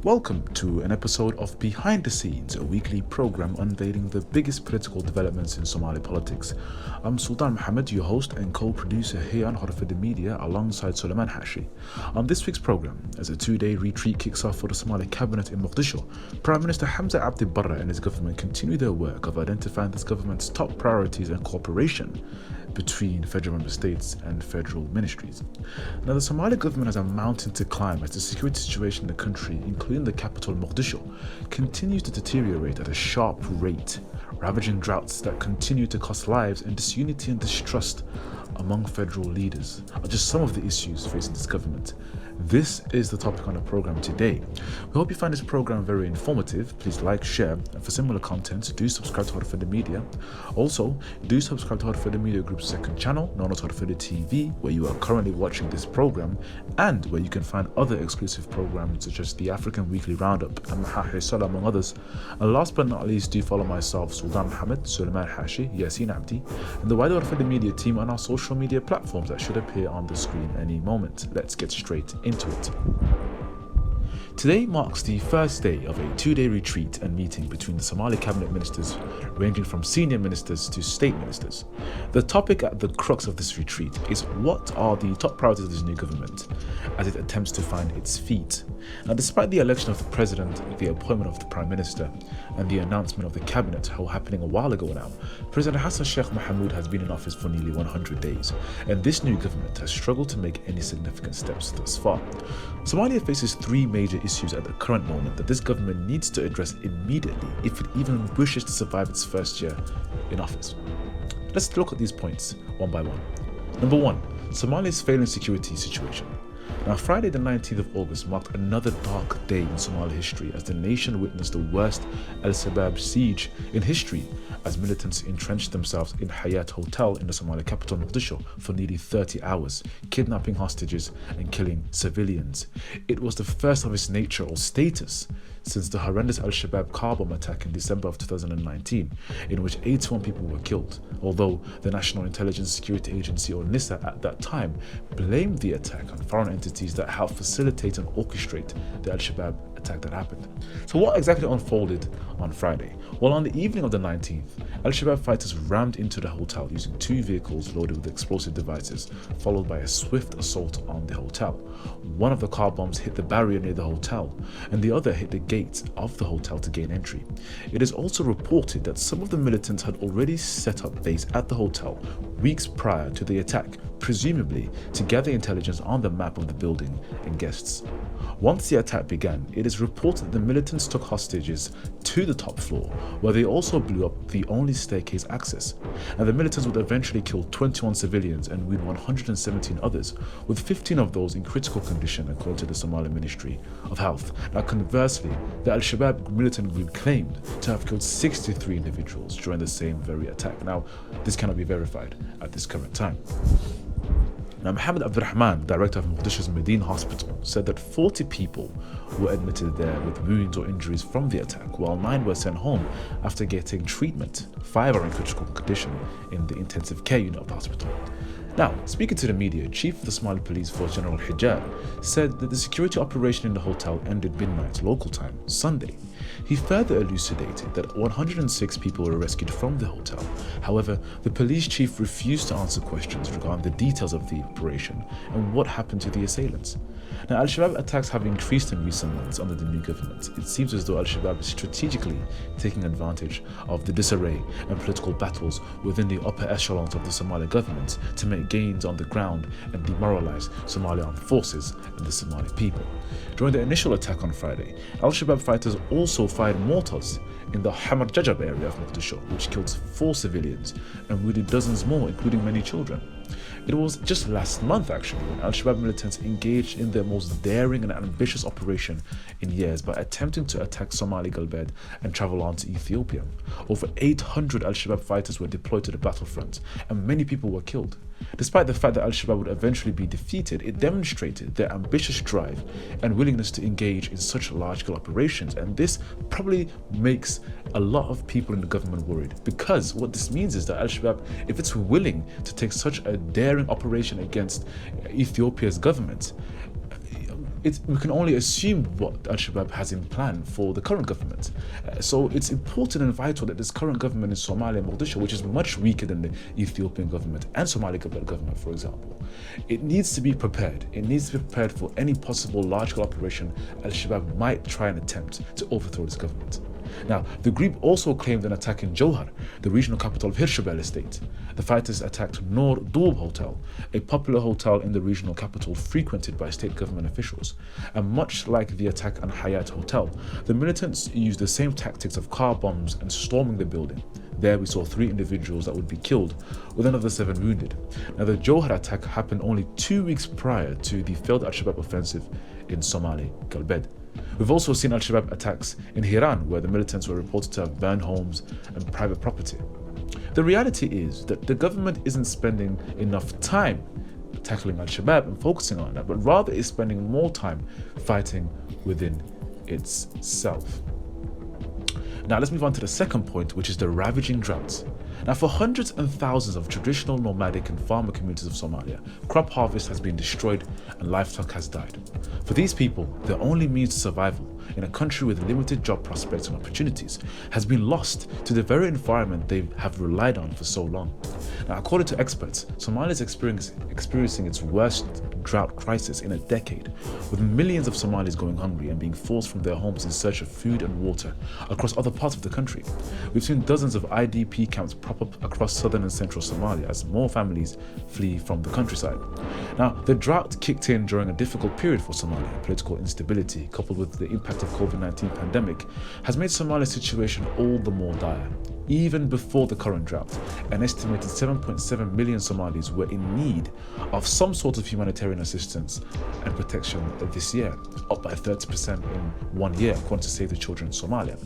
Welcome to an episode of Behind the Scenes, a weekly program unveiling the biggest political developments in Somali politics. I'm Sultan Mohammed, your host and co-producer here on HORUFADHI Media alongside Sulaiman Hashi. On this week's program, as a two-day retreat kicks off for the Somali Cabinet in Mogadishu, Prime Minister Hamza Abdi Barra and his government continue their work of identifying this government's top priorities and cooperation between federal member states and federal ministries. Now, the Somali government has a mountain to climb as the security situation in the country, including the capital Mogadishu, continues to deteriorate at a sharp rate, ravaging droughts that continue to cost lives, and disunity and distrust among federal leaders are just some of the issues facing this government. This is the topic on the program today. We hope you find this program very informative. Please like, share, and for similar content, do subscribe to HORUFADHI Media. Also, do subscribe to HORUFADHI Media Group's second channel, known as HORUFADHI TV, where you are currently watching this program, and where you can find other exclusive programs such as the African Weekly Roundup and Mahahi Salah, among others. And last but not least, do follow myself, Sultan Mohammed, Sulaiman Hashi, Yasin Abdi, and the wider HORUFADHI Media team on our social media platforms that should appear on the screen any moment. Let's get straight into it. Today marks the first day of a two-day retreat and meeting between the Somali Cabinet ministers, ranging from senior ministers to state ministers. The topic at the crux of this retreat is what are the top priorities of this new government as it attempts to find its feet. Now, despite the election of the president, the appointment of the prime minister, and the announcement of the cabinet happening a while ago now, President Hassan Sheikh Mohamud has been in office for nearly 100 days, and this new government has struggled to make any significant steps thus far. Somalia faces three major issues at the current moment that this government needs to address immediately if it even wishes to survive its first year in office. Let's look at these points one by one. Number one, Somalia's failing security situation. Now, Friday the 19th of August marked another dark day in Somali history as the nation witnessed the worst Al-Shabaab siege in history as militants entrenched themselves in Hayat Hotel in the Somali capital Mogadishu for nearly 30 hours, kidnapping hostages and killing civilians. It was the first of its nature or status since the horrendous Al-Shabaab car bomb attack in December of 2019, in which 81 people were killed, although the National Intelligence Security Agency, or NISA, at that time blamed the attack on foreign entities that helped facilitate and orchestrate the Al-Shabaab attack that happened. So what exactly unfolded on Friday? Well, on the evening of the 19th, Al-Shabaab fighters rammed into the hotel using two vehicles loaded with explosive devices, followed by a swift assault on the hotel. One of the car bombs hit the barrier near the hotel, and the other hit the gate of the hotel to gain entry. It is also reported that some of the militants had already set up base at the hotel weeks prior to the attack, presumably to gather intelligence on the map of the building and guests. Once the attack began, it is reported that the militants took hostages to the top floor, where they also blew up the only staircase access. And the militants would eventually kill 21 civilians and wound 117 others, with 15 of those in critical condition, according to the Somali Ministry of Health. Now, conversely, the Al-Shabaab militant group claimed to have killed 63 individuals during the same very attack. Now, this cannot be verified at this current time. Now, Mohammed Abdurrahman, director of Mogadishu's Medine Hospital, said that 40 people were admitted there with wounds or injuries from the attack, while 9 were sent home after getting treatment. 5 are in critical condition in the intensive care unit of the hospital. Now, speaking to the media, Chief of the Somali Police Force General Hijab said that the security operation in the hotel ended midnight local time, Sunday. He further elucidated that 106 people were rescued from the hotel. However, the police chief refused to answer questions regarding the details of the operation and what happened to the assailants. Now, Al-Shabaab attacks have increased in recent months under the new government. It seems as though Al-Shabaab is strategically taking advantage of the disarray and political battles within the upper echelons of the Somali government to make gains on the ground and demoralize Somali armed forces and the Somali people. During the initial attack on Friday, Al-Shabaab fighters also fired mortars in the Hamar Jajab area of Mogadishu, which killed 4 civilians and wounded dozens more, including many children. It was just last month, actually, when Al-Shabaab militants engaged in their most daring and ambitious operation in years by attempting to attack Somali Government and travel on to Ethiopia. Over 800 Al-Shabaab fighters were deployed to the battlefront, and many people were killed. Despite the fact that Al-Shabaab would eventually be defeated, it demonstrated their ambitious drive and willingness to engage in such large-scale operations, and this probably makes a lot of people in the government worried, because what this means is that Al-Shabaab, if it's willing to take such a daring operation against Ethiopia's government, we can only assume what Al-Shabaab has in plan for the current government. So it's important and vital that this current government in Somalia and Mogadishu, which is much weaker than the Ethiopian government and Somali government, for example, it needs to be prepared. It needs to be prepared for any possible large-scale operation Al-Shabaab might try and attempt to overthrow this government. Now, the group also claimed an attack in Johar, the regional capital of Hirshabelle state. The fighters attacked Noor Doob Hotel, a popular hotel in the regional capital frequented by state government officials. And much like the attack on Hayat Hotel, the militants used the same tactics of car bombs and storming the building. There we saw 3 individuals that would be killed, with another 7 wounded. Now, the Johar attack happened only 2 weeks prior to the failed Al-Shabaab offensive in Somali Government. We've also seen Al-Shabaab attacks in Hiran, where the militants were reported to have burned homes and private property. The reality is that the government isn't spending enough time tackling Al-Shabaab and focusing on that, but rather is spending more time fighting within itself. Now let's move on to the second point, which is the ravaging droughts. Now, for hundreds and thousands of traditional nomadic and farmer communities of Somalia, crop harvest has been destroyed and livestock has died. For these people, their only means of survival in a country with limited job prospects and opportunities has been lost to the very environment they have relied on for so long. Now, according to experts, Somalia is experiencing its worst drought crisis in a decade, with millions of Somalis going hungry and being forced from their homes in search of food and water across other parts of the country. We've seen dozens of IDP camps prop up across southern and central Somalia as more families flee from the countryside. Now, the drought kicked in during a difficult period for Somalia. Political instability, coupled with the impact of COVID-19 pandemic, has made Somalia's situation all the more dire. Even before the current drought, an estimated 7.7 million Somalis were in need of some sort of humanitarian assistance and protection this year, up by 30% in 1 year, according to Save the Children in Somalia.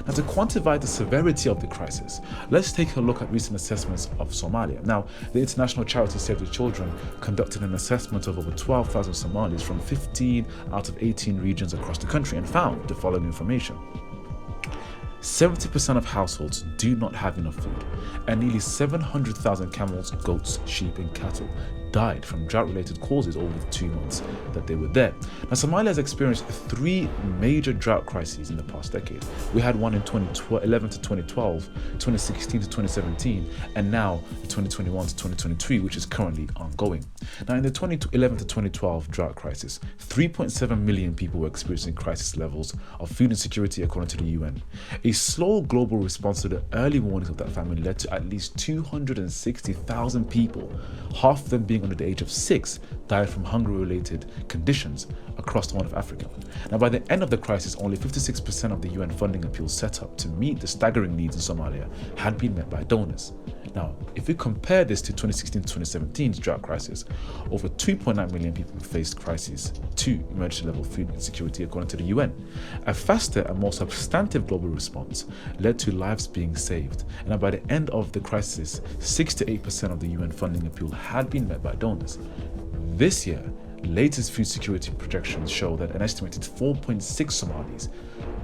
Now, to quantify the severity of the crisis, let's take a look at recent assessments of Somalia. Now, the international charity Save the Children conducted an assessment of over 12,000 Somalis from 15 out of 18 regions across the country and found the following information. 70% of households do not have enough food, and nearly 700,000 camels, goats, sheep and cattle died from drought-related causes over the 2 months that they were there. Now, Somalia has experienced 3 major drought crises in the past decade. We had one in 2011 to 2012, 2016 to 2017, and now the 2021 to 2023, which is currently ongoing. Now, in the 2011 to 2012 drought crisis, 3.7 million people were experiencing crisis levels of food insecurity, according to the UN. A slow global response to the early warnings of that famine led to at least 260,000 people, half of them being under the age of 6, died from hunger-related conditions across the Horn of Africa. Now, by the end of the crisis, only 56% of the UN funding appeals set up to meet the staggering needs in Somalia had been met by donors. Now, if we compare this to 2016 to 2017's drought crisis, over 2.9 million people faced crises to emergency level food insecurity, according to the UN. A faster and more substantive global response led to lives being saved, and by the end of the crisis, 6 to 8% of the UN funding appeal had been met by donors. This year, latest food security projections show that an estimated 4.6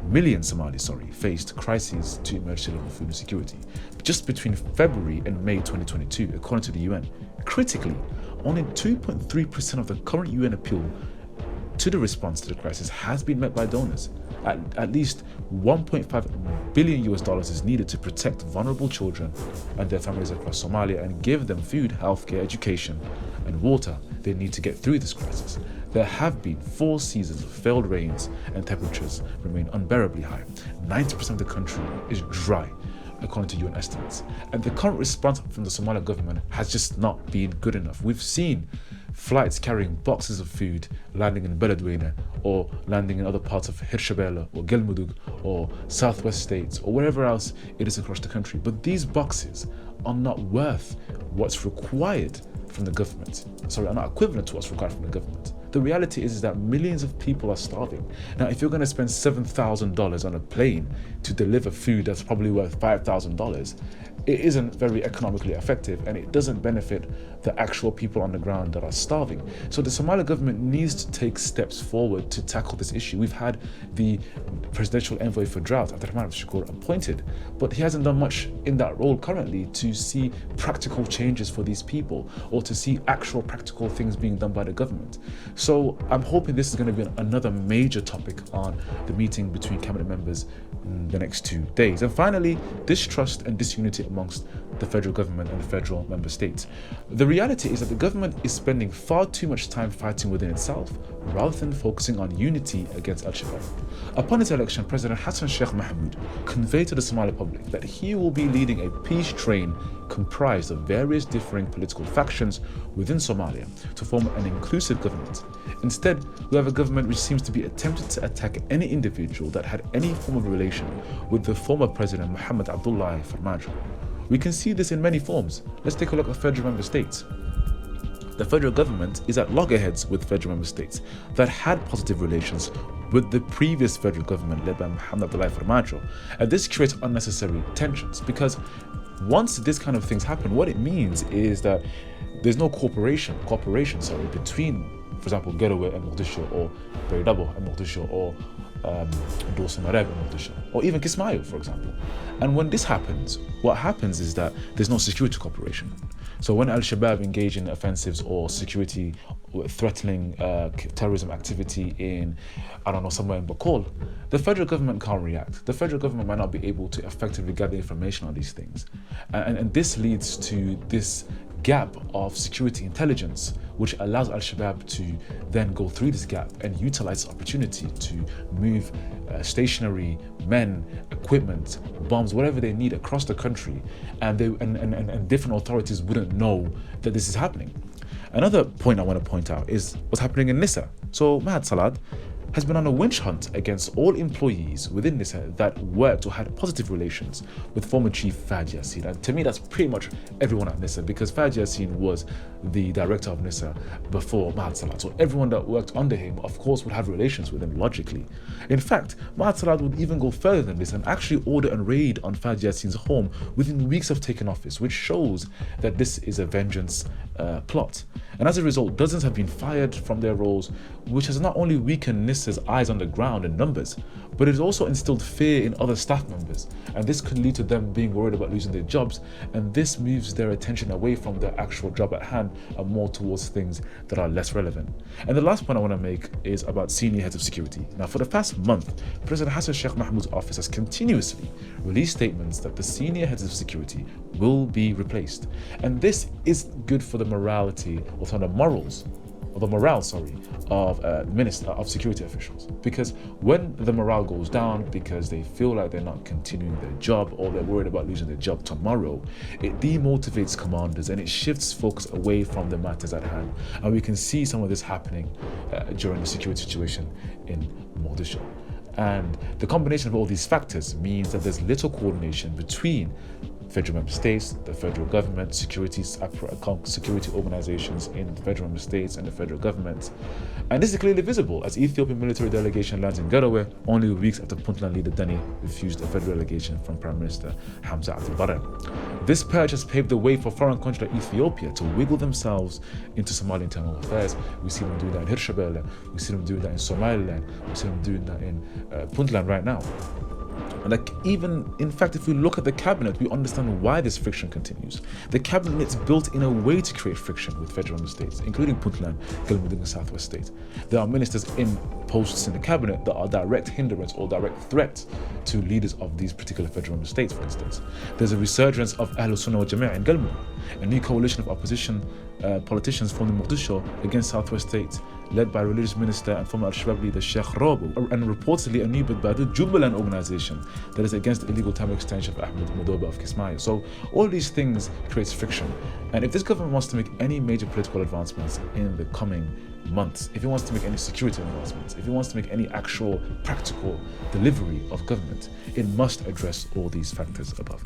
million Somalis faced crises to emergency level food insecurity just between February and May 2022, according to the UN. Critically, only 2.3% of the current UN appeal to the response to the crisis has been met by donors. At least $1.5 billion is needed to protect vulnerable children and their families across Somalia and give them food, healthcare, education, and water they need to get through this crisis. There have been 4 seasons of failed rains and temperatures remain unbearably high. 90% of the country is dry, according to UN estimates. And the current response from the Somali government has just not been good enough. We've seen flights carrying boxes of food landing in Beledweyne or landing in other parts of Hirshabelle or Galmudug or southwest states or wherever else it is across the country. But these boxes are not worth what's required from the government. Are not equivalent to what's required from the government. The reality is that millions of people are starving. Now, if you're going to spend $7,000 on a plane to deliver food that's probably worth $5,000, it isn't very economically effective and it doesn't benefit the actual people on the ground that are starving. So the Somali government needs to take steps forward to tackle this issue. We've had the presidential envoy for drought, Abdurrahman Shakur, appointed, but he hasn't done much in that role currently to see practical changes for these people or to see actual practical things being done by the government. So I'm hoping this is going to be another major topic on the meeting between cabinet members in the next 2 days. And finally, distrust and disunity amongst the federal government and the federal member states. The reality is that the government is spending far too much time fighting within itself rather than focusing on unity against Al-Shabaab. Upon its election, President Hassan Sheikh Mohamud conveyed to the Somali public that he will be leading a peace train comprised of various differing political factions within Somalia to form an inclusive government. Instead, we have a government which seems to be attempting to attack any individual that had any form of relation with the former President Mohammed Abdullahi Farmajo. We can see this in many forms. Let's take a look at federal member states. The federal government is at loggerheads with federal member states that had positive relations with the previous federal government led by Mohammed Abdullahi Farmajo. And this creates unnecessary tensions because once this kind of things happen, what it means is that there's no cooperation between, for example, Garowe and Mogadishu, or Baydhabo and Mogadishu, or Dawson Mareb and Mogadishu, or even Kismayo, for example. And when this happens, what happens is that there's no security cooperation. So when Al-Shabaab engage in offensives or security threatening terrorism activity in, somewhere in Bokol, the federal government can't react. The federal government might not be able to effectively gather information on these things. And this leads to this gap of security intelligence, which allows Al-Shabaab to then go through this gap and utilize this opportunity to move stationary, men, equipment, bombs, whatever they need across the country, and different authorities wouldn't know that this is happening. Another point I want to point out is what's happening in Nisa. So Mahad Salad has been on a witch hunt against all employees within Nisa that worked or had positive relations with former chief Fahd Yassin. And to me, that's pretty much everyone at Nisa, because Fahd Yassin was the director of Nisa before Mahad Salad. So everyone that worked under him, of course, would have relations with him logically. In fact, Mahad Salad would even go further than this and actually order a raid on Fahd Yassin's home within weeks of taking office, which shows that this is a vengeance plot. And as a result, dozens have been fired from their roles, which has not only weakened Nisa's eyes on the ground in numbers, but it has also instilled fear in other staff members. And this could lead to them being worried about losing their jobs, and this moves their attention away from their actual job at hand and more towards things that are less relevant. And the last point I want to make is about senior heads of security. Now, for the past month, President Hassan Sheikh Mohamud's office has continuously released statements that the senior heads of security will be replaced. And this is good for the morality, or the morals, or the morale, of security officials. Because when the morale goes down because they feel like they're not continuing their job, or they're worried about losing their job tomorrow, it demotivates commanders and it shifts focus away from the matters at hand. And we can see some of this happening during the security situation in Mogadishu. And the combination of all these factors means that there's little coordination between federal member states, the federal government, security organizations in the federal member states and the federal government. And this is clearly visible as Ethiopian military delegation lands in Garowe only weeks after Puntland leader Dani refused a federal delegation from Prime Minister Hamza Abdi Barre. This purge has paved the way for foreign countries like Ethiopia to wiggle themselves into Somali internal affairs. We see them doing that in Hirshabelle, we see them doing that in Somaliland, we see them doing that in Puntland right now. And in fact, if we look at the cabinet, we understand why this friction continues. The cabinet is built in a way to create friction with federal member states, including Puntland, Galmudug and Southwest State. There are ministers in posts in the cabinet that are direct hindrance or direct threat to leaders of these particular federal member states, for instance. There's a resurgence of Ahl Sunnah wal Jama'ah in Galmudug, a new coalition of opposition politicians formed in Mogadishu against Southwest State, led by religious minister and former Al-Shabaab leader Sheikh Robo, and reportedly a new Badbadu Jubaland organization that is against the illegal term extension of Ahmed Madoba of Kismayo. So all these things creates friction. And if this government wants to make any major political advancements in the coming months, if it wants to make any security advancements, if it wants to make any actual practical delivery of government, it must address all these factors above.